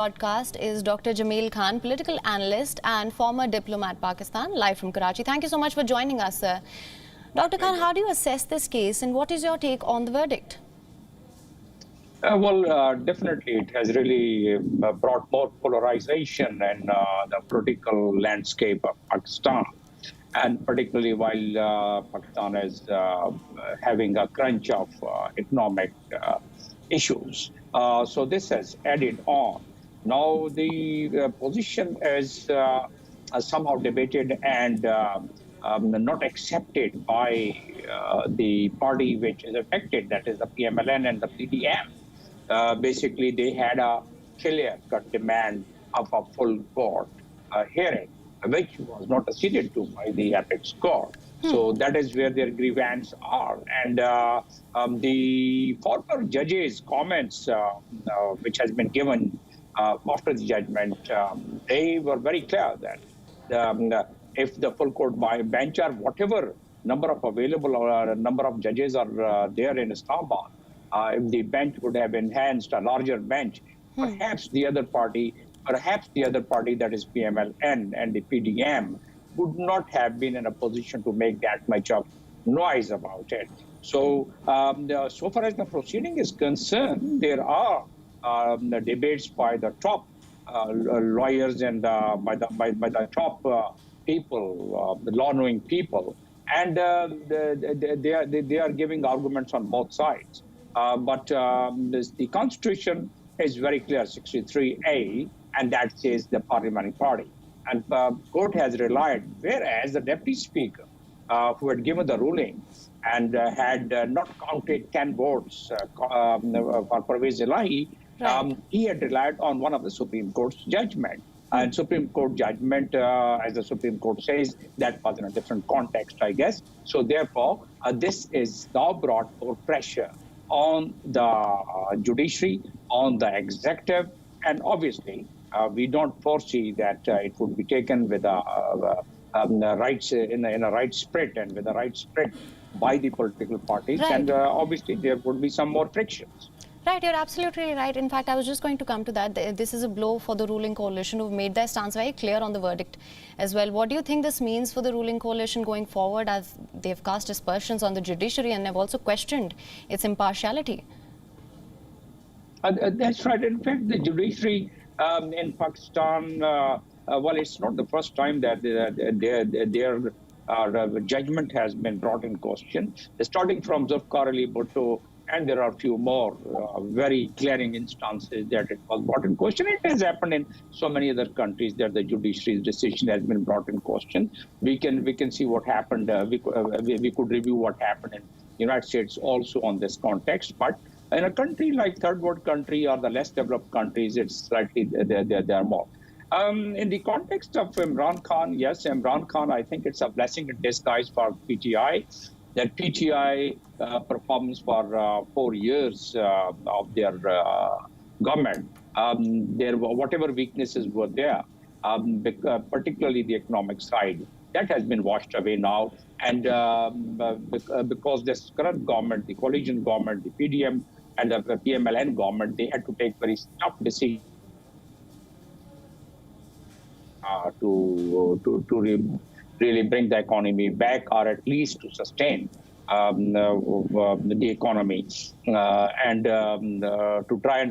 Podcast is Dr. Jamil Khan, political analyst and former diplomat Pakistan, live from Karachi. Thank you so much for joining us, sir. Dr. Khan, how do you assess this case and what is your take on the verdict? Definitely it has really brought more polarization in the political landscape of Pakistan. And particularly while Pakistan is having a crunch of economic issues. So this has added on. Now the position is somehow debated and not accepted by the party which is affected, that is the PMLN and the PDM. Basically, they had a clear-cut demand of a full court hearing, which was not acceded to by the apex court. So that is where their grievance are. And the former judge's comments, which has been given after the judgment, they were very clear that if the full court bench or whatever number of available or number of judges are there in Islamabad, if the bench would have enhanced a larger bench, perhaps the other party that is PMLN and the PDM would not have been in a position to make that much of noise about it. So, so far as the proceeding is concerned, there are the debates by the top lawyers and by the top people, the law-knowing people, and they are giving arguments on both sides. But the Constitution is very clear, 63A, and that says the parliamentary party. And court has relied, whereas the deputy speaker, who had given the ruling and had not counted 10 votes for Pervez Elahi, he had relied on one of the Supreme Court's judgment. And Supreme Court judgment, as the Supreme Court says, that was in a different context, I guess. So therefore, this is now brought more pressure on the judiciary, on the executive, and obviously we don't foresee that it would be taken with rights in a right spirit and with the right spirit by the political parties, and obviously there would be some more frictions. Right, you're absolutely right. In fact, I was just going to come to that. This is a blow for the ruling coalition who've made their stance very clear on the verdict as well. What do you think this means for the ruling coalition going forward, as they've cast aspersions on the judiciary and have also questioned its impartiality? That's right. In fact, the judiciary in Pakistan, well, it's not the first time that their judgment has been brought in question, starting from Zulfikar Ali Bhutto. And there are a few more very glaring instances that it was brought in question. It has happened in so many other countries that the judiciary's decision has been brought in question. We can see what happened. We could review what happened in the United States also on this context. But in a country like third world country or the less developed countries, it's slightly there are more. In the context of Imran Khan, yes, Imran Khan, I think it's a blessing in disguise for PTI. That PTI performance for 4 years of their government, whatever weaknesses were there, particularly the economic side, that has been washed away now. And because this current government, the coalition government, the PDM and the PMLN government, they had to take very tough decisions to really bring the economy back, or at least to sustain the economy and to try and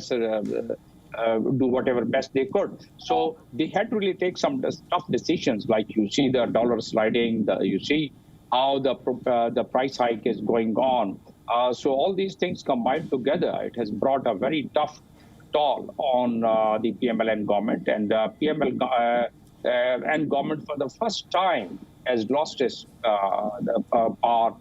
do whatever best they could. So they had to really take some tough decisions, like you see the dollar sliding, you see how the price hike is going on. So all these things combined together, it has brought a very tough toll on the PMLN government, and and government for the first time has lost its power,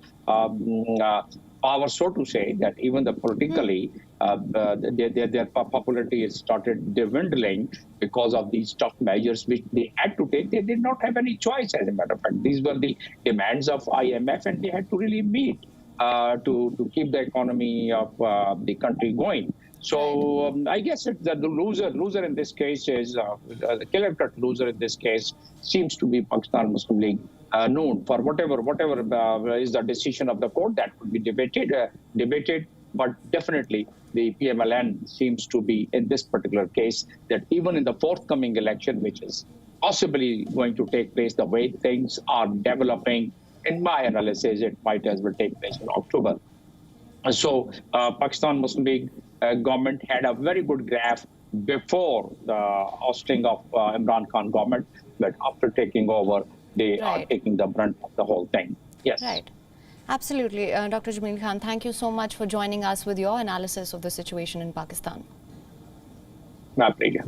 so to say, that even the politically their popularity has started dwindling because of these tough measures which they had to take. They did not have any choice, as a matter of fact. These were the demands of IMF, and they had to really meet to keep the economy of the country going. So I guess the loser in this case is the clear-cut loser in this case seems to be Pakistan Muslim League Noon. For whatever is the decision of the court, that could be debated, but definitely the PMLN seems to be, in this particular case, that even in the forthcoming election, which is possibly going to take place, the way things are developing, in my analysis, it might as well take place in October. So Pakistan Muslim League government had a very good graph before the ousting of Imran Khan government, but after taking over, they are Right. taking the brunt of the whole thing. Yes. Right. Absolutely. Dr. Jamil Khan, thank you so much for joining us with your analysis of the situation in Pakistan. My pleasure.